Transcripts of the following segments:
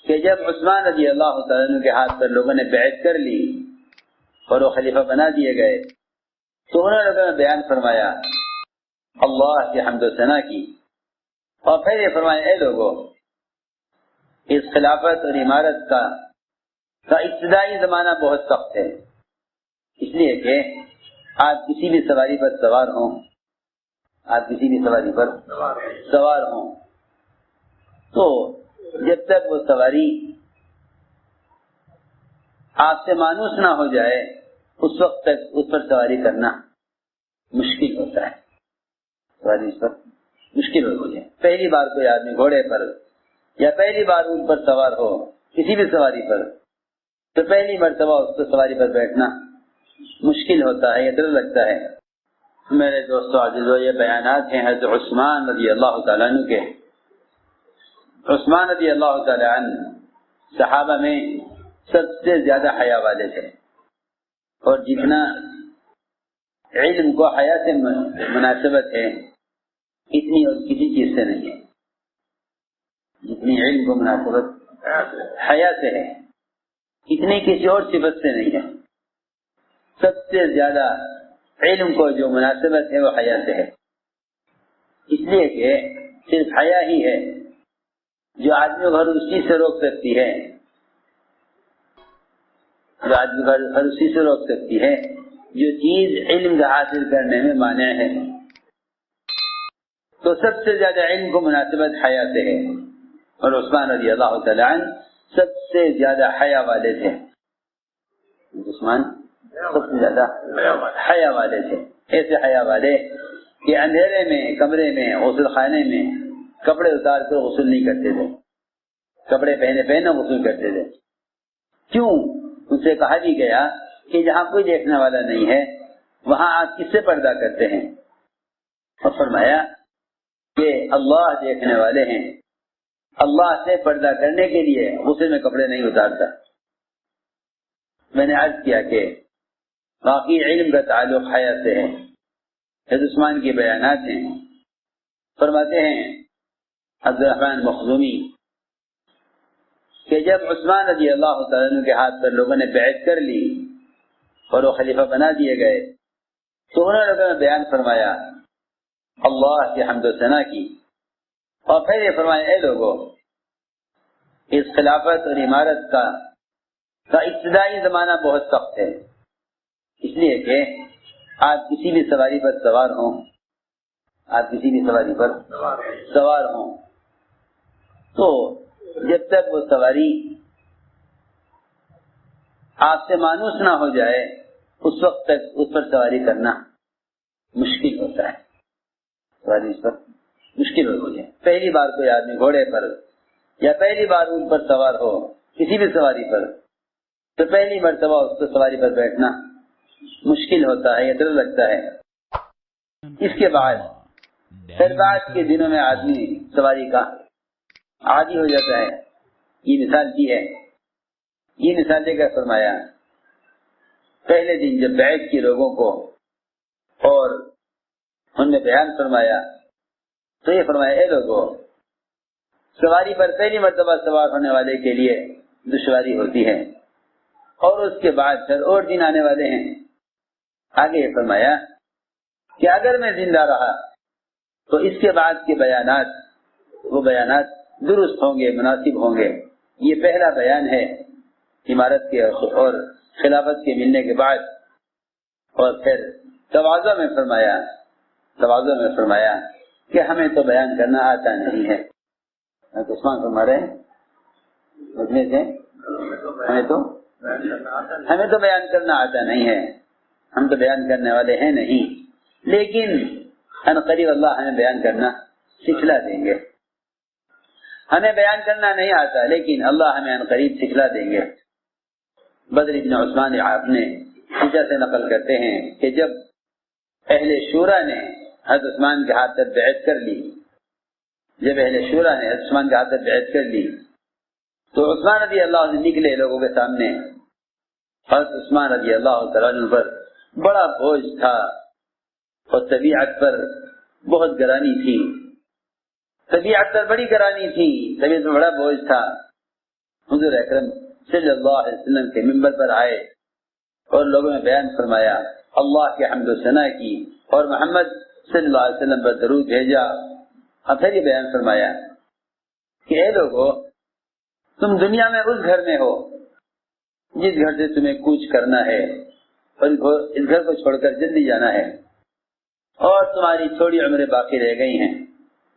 کہ جب عثمان رضی اللہ تعالیٰ عنہ کے ہاتھ پر لوگوں نے بیعت کر لی اور وہ خلیفہ بنا دیے گئے تو انہوں نے لوگوں نے بیان فرمایا اللہ کی حمد و ثنا کی، اور پھر یہ فرمایا اے لوگوں، اس خلافت اور عمارت کا ابتدائی زمانہ بہت سخت ہے، اس لیے کہ آپ کسی بھی سواری پر سوار ہوں، تو جب تک وہ سواری آپ سے مانوس نہ ہو جائے اس وقت تک اس پر سواری کرنا مشکل ہوتا ہے، سواری اس پر مشکل ہوتی ہے۔ پہلی بار کوئی آدمی گھوڑے پر یا پہلی بار اونٹ پر سوار ہو کسی بھی سواری پر تو پہلی مرتبہ اس کو سواری پر بیٹھنا مشکل ہوتا ہے یا ڈر لگتا ہے۔ میرے دوستو عزیزو، یہ بیانات ہیں حضرت عثمان رضی اللہ تعالیٰ عنہ کے۔ عثمان رضی اللہ تعالیٰ عنہ صحابہ میں سب سے زیادہ حیا والے تھے، اور جتنا علم کو حیا سے مناسبت ہے اتنی اور کسی چیز سے نہیں ہے، جتنی علم کو مناسبت حیا سے ہے اتنی کسی اور صفت سے نہیں ہے۔ سب سے زیادہ علم کو جو مناسبت ہے وہ حیا سے ہے، اس لیے کہ صرف حیا ہی ہے جو آدمی کو ہر اس چیز سے روک سکتی ہے، جو چیز علم کا حاصل کرنے میں مانع ہے۔ تو سب سے زیادہ علم کو مناسبت حیا سے ہے، اور عثمان رضی اللہ تعالیٰ عنہ سب سے زیادہ حیا والے تھے۔ عثمان سب سے زیادہ حیا والے تھے، ایسے حیا والے کہ اندھیرے میں کمرے میں غسل خانے میں کپڑے اتار کر غسل نہیں کرتے تھے، کپڑے پہنے غسل کرتے تھے۔ کیوں؟ ان سے کہا بھی گیا کہ جہاں کوئی دیکھنے والا نہیں ہے وہاں آپ کس سے پردہ کرتے ہیں؟ اور فرمایا کہ اللہ دیکھنے والے ہیں، اللہ سے پردہ کرنے کے لیے غسل میں کپڑے نہیں اتارتا۔ میں نے عرض کیا کہ باقی علم کا تعلق حیا سے ہے۔ حضرت عثمان کے بیانات ہیں، فرماتے ہیں عبدالرحمن مخزومی کہ جب عثمان رضی اللہ تعالیٰ عنہ کے ہاتھ پر لوگوں نے بیعت کر لی اور وہ خلیفہ بنا دیے گئے تو انہوں نے لوگوں نے بیان فرمایا اللہ کی حمد و ثنا کی، اور پھر یہ فرمایا اے لوگوں، اس خلافت اور عمارت کا ابتدائی زمانہ بہت سخت ہے، اس لیے کہ آپ کسی بھی سواری پر سوار ہوں تو جب تک وہ سواری آپ سے مانوس نہ ہو جائے اس وقت تک اس پر سواری کرنا مشکل ہوتا ہے، سواری اس پر مشکل ہوتی ہے۔ پہلی بار کوئی آدمی گھوڑے پر یا پہلی بار اونٹ پر سوار ہو کسی بھی سواری پر تو پہلی مرتبہ اس کو سواری پر بیٹھنا مشکل ہوتا ہے یا ڈر لگتا ہے۔ اس کے بعد سرداد کے دنوں میں آدمی سواری کا عادی ہو جاتا ہے۔ یہ مثال دی ہے، یہ مثال دے کر فرمایا پہلے دن جب بیعت کی لوگوں کو اور ان نے بیان فرمایا تو یہ فرمایا اے لوگوں، سواری پر پہلی مرتبہ سوار ہونے والے کے لیے دشواری ہوتی ہے اور اس کے بعد پھر اور دن آنے والے ہیں۔ آگے یہ فرمایا کہ اگر میں زندہ رہا تو اس کے بعد کے بیانات وہ بیانات درست ہوں گے، مناسب ہوں گے۔ یہ پہلا بیان ہے عمارت کے اور خلافت کے ملنے کے بعد، اور پھر تواضع میں فرمایا کہ ہمیں تو بیان کرنا آتا نہیں ہے۔ عثمان فرما رہے ہیں ہمیں تو بیان کرنا آتا نہیں ہے، ہم تو بیان کرنے والے ہیں نہیں، لیکن ان قریب اللہ ہمیں بیان کرنا سکھلا دیں گے۔ ہمیں بیان کرنا نہیں آتا لیکن اللہ ہمیں ان قریب سکھلا دیں گے۔ بدر بن عثمان اپنے چچا سے نقل کرتے ہیں کہ جب اہل شورا نے حضرت عثمان کے ہاتھ پر بیعت کر لی، تو عثمان رضی اللہ عنہ نکلے لوگوں کے سامنے۔ حضرت عثمان رضی اللہ تعالیٰ عنہ پر بڑا بوجھ تھا اور طبیعت پر بہت گرانی تھی، طبیعت پر بڑی گرانی تھی، طبیعت میں بڑا بوجھ تھا۔ حضور اکرم صلی اللہ علیہ وسلم کے منبر پر آئے اور لوگوں نے بیان فرمایا، اللہ کے حمد و ثنا کی اور محمد صلی اللہ علیہ وسلم پر درود بھیجا، اور پھر یہ بیان فرمایا کہ اے لوگو، تم دنیا میں اس گھر میں ہو جس گھر سے تمہیں کوچ کرنا ہے اور اس گھر کو چھوڑ کر جلدی جانا ہے، اور تمہاری تھوڑی عمریں باقی رہ گئی ہیں،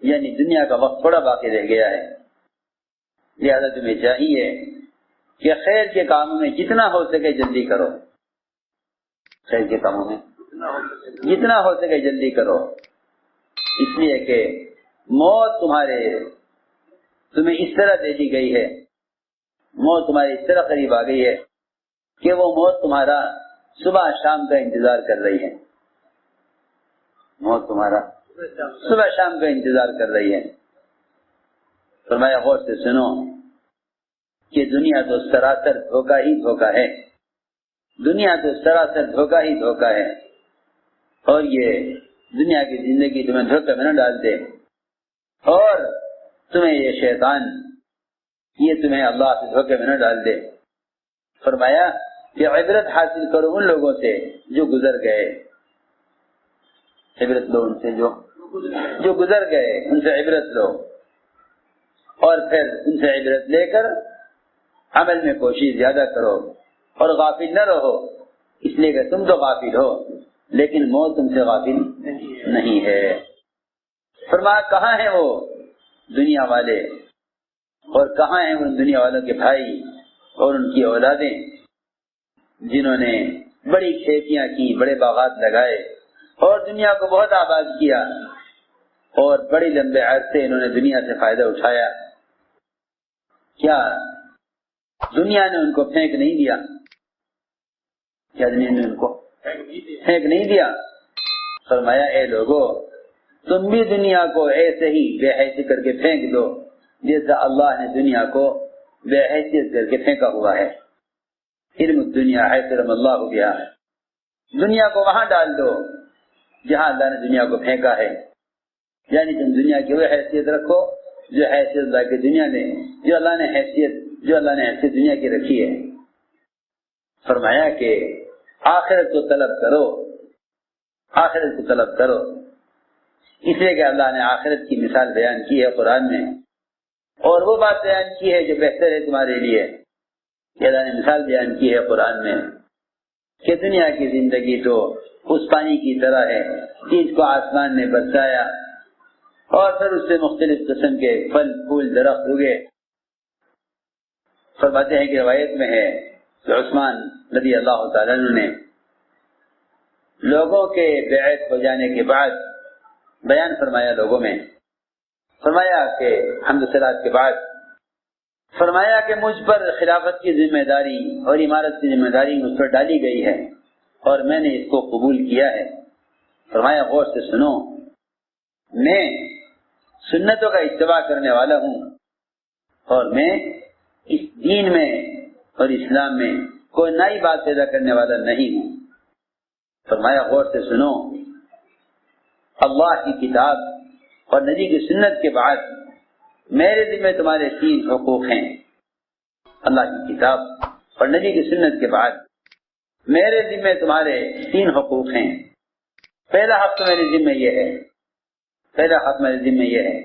یعنی دنیا کا وقت تھوڑا باقی رہ گیا ہے، لہذا تمہیں چاہیے کہ خیر کے کاموں میں جتنا ہو سکے جلدی کرو، خیر کے کاموں میں جتنا ہو سکے جلدی کرو، اس لیے کہ موت تمہیں اس طرح دے دی گئی ہے، موت تمہاری اس طرح قریب آ گئی ہے کہ وہ موت تمہارا صبح شام کا انتظار کر رہی ہے، موت تمہارا صبح شام کا انتظار کر رہی ہے۔ فرمایا غور سے سنو کہ دنیا تو سراسر دھوکہ ہی دھوکہ ہے، دنیا تو سراسر دھوکہ ہی دھوکہ ہے، اور یہ دنیا کی زندگی تمہیں دھوکے میں نہ ڈال دے، اور تمہیں یہ شیطان یہ تمہیں اللہ سے دھوکے میں نہ ڈال دے۔ فرمایا کہ عبرت حاصل کرو ان لوگوں سے جو گزر گئے، عبرت لو ان سے جو گزر گئے، ان سے عبرت لو، اور پھر ان سے عبرت لے کر عمل میں کوشش زیادہ کرو، اور غافل نہ رہو، اس لیے کہ تم تو غافل ہو لیکن موت تم سے غافل نہیں ہے۔ فرمایا کہاں ہیں وہ دنیا والے، اور کہاں ہیں ان دنیا والوں کے بھائی اور ان کی اولادیں جنہوں نے بڑی کھیتیاں کی، بڑے باغات لگائے اور دنیا کو بہت آباد کیا، اور بڑے لمبے عرصے انہوں نے دنیا سے فائدہ اٹھایا، کیا دنیا نے ان کو پھینک نہیں دیا؟ کیا دنیا نے ان کو پھینک نہیں دیا؟ فرمایا اے لوگو، تم بھی دنیا کو ایسے ہی بے حیثیت کر کے پھینک دو جیسا اللہ نے دنیا کو بے حیثیت کر کے پھینکا ہوا ہے۔ علم الدنیا حیثرم اللہ بہا، دنیا کو وہاں ڈال دو جہاں اللہ نے دنیا کو پھینکا ہے، یعنی تم دنیا کی وہ حیثیت رکھو جو حیثیت اللہ کی دنیا نے جو اللہ نے حیثیت دنیا کی رکھی ہے۔ فرمایا کہ آخرت کو طلب کرو، آخرت کو طلب کرو، اس لیے کہ اللہ نے آخرت کی مثال بیان کی ہے قرآن میں، اور وہ بات بیان کی ہے جو بہتر ہے تمہارے لیے، کہ اللہ نے مثال بیان کی ہے قرآن میں کہ دنیا کی زندگی تو اس پانی کی طرح ہے جس کو آسمان نے برسایا اور پھر اس سے مختلف قسم کے پھل پھول درخت اگے۔ فرماتے ہیں کہ روایت میں ہے کہ عثمان رضی اللہ تعالیٰ عنہ نے لوگوں کے بیعت ہو جانے کے بعد بیان فرمایا، لوگوں میں فرمایا کہ حمد و صلوات کے بعد فرمایا کہ مجھ پر خلافت کی ذمہ داری اور امارت کی ذمہ داری مجھ پر ڈالی گئی ہے اور میں نے اس کو قبول کیا ہے۔ فرمایا غور سے سنو، میں سنتوں کا اتباع کرنے والا ہوں، اور میں اس دین میں اور اسلام میں کوئی نئی بات پیدا کرنے والا نہیں ہوں۔ فرمایا غور سے سنو، اللہ کی کتاب اور نبی کی سنت کے بعد میرے ذمہ تمہارے 3 حقوق ہیں۔ اللہ کی کتاب اور نبی کی سنت کے بعد میرے ذمہ تمہارے 3 حقوق ہیں۔ پہلا حق میرے ذمہ یہ ہے، پہلا حق میرے ذمہ یہ ہے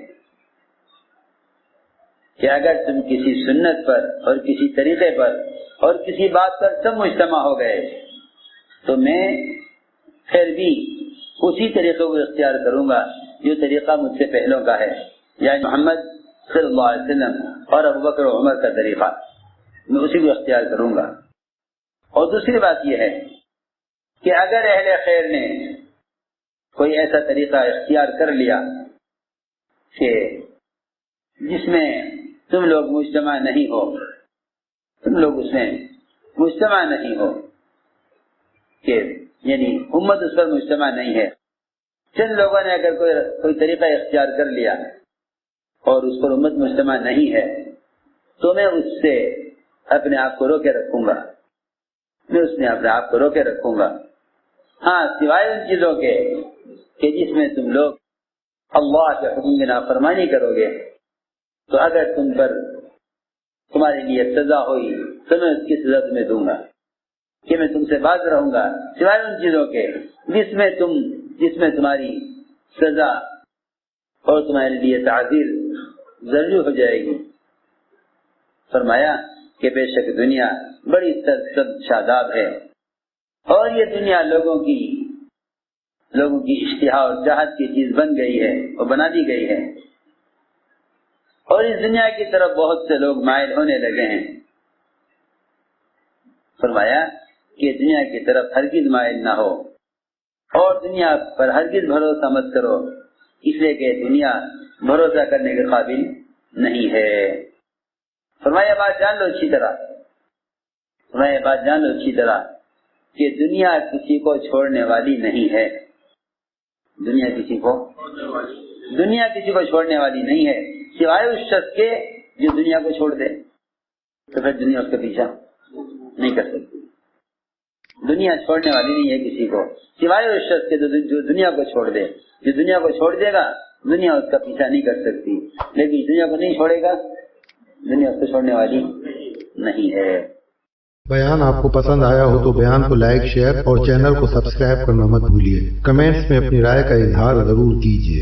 کہ اگر تم کسی سنت پر اور کسی طریقے پر اور کسی بات پر سب مجتمع ہو گئے تو میں پھر بھی اسی طریقے کو اختیار کروں گا جو طریقہ مجھ سے پہلوں کا ہے، یعنی محمد صلی اللہ علیہ وسلم اور ابوبکر و عمر کا طریقہ، میں اسی کو اختیار کروں گا۔ اور دوسری بات یہ ہے کہ اگر اہل خیر نے کوئی ایسا طریقہ اختیار کر لیا کہ جس میں تم لوگ مجتمع نہیں ہو، تم لوگ اس میں مجتمع نہیں ہو، کہ یعنی امت اس پر مجتمع نہیں ہے، چند لوگوں نے اگر کوئی طریقہ اختیار کر لیا اور اس پر امت مجتمع نہیں ہے تو میں اس سے اپنے آپ کو روکے رکھوں گا، میں اس میں اپنے آپ کو روکے رکھوں گا، ہاں سوائے ان چیزوں کے کہ جس میں تم لوگ اللہ کے حکم کی نافرمانی کرو گے، تو اگر تم پر تمہارے لیے سزا ہوئی تو میں اس کی سزا تمہیں دوں گا کہ میں تم سے باز رہوں گا سوائے ان چیزوں کے جس میں تمہاری سزا اور تمہارے لیے تعزیر ضروری ہو جائے گی۔ فرمایا کہ بے شک دنیا بڑی سرسبز شاداب ہے، اور یہ دنیا لوگوں کی اشتہا اور چاہت کی چیز بن گئی ہے اور بنا دی گئی ہے، اور اس دنیا کی طرف بہت سے لوگ مائل ہونے لگے ہیں۔ فرمایا کہ دنیا کی طرف ہرگز مائل نہ ہو اور دنیا پر ہرگز بھروسہ مت کرو، اس لیے کہ دنیا بھروسہ کرنے کے قابل نہیں ہے۔ فرمایا بات جان لو اچھی طرح کہ دنیا کسی کو چھوڑنے والی نہیں ہے، دنیا کسی کو چھوڑنے والی نہیں ہے سوائے اس شخص کے جو دنیا کو چھوڑ دے، تو پھر دنیا اس کا پیچھا نہیں کر سکتی۔ دنیا چھوڑنے والی نہیں ہے کسی کو سوائے اس شخص کے جو دنیا کو چھوڑ دے۔ جو دنیا کو چھوڑ دے گا دنیا اس کا پیچھا نہیں کر سکتی، لیکن دنیا کو نہیں چھوڑے گا دنیا اس کو چھوڑنے والی نہیں ہے۔ بیان آپ کو پسند آیا ہو تو بیان کو لائک، شیئر اور چینل کو سبسکرائب کرنا مت بھولیے۔ کمنٹس میں اپنی رائے کا اظہار ضرور کیجیے۔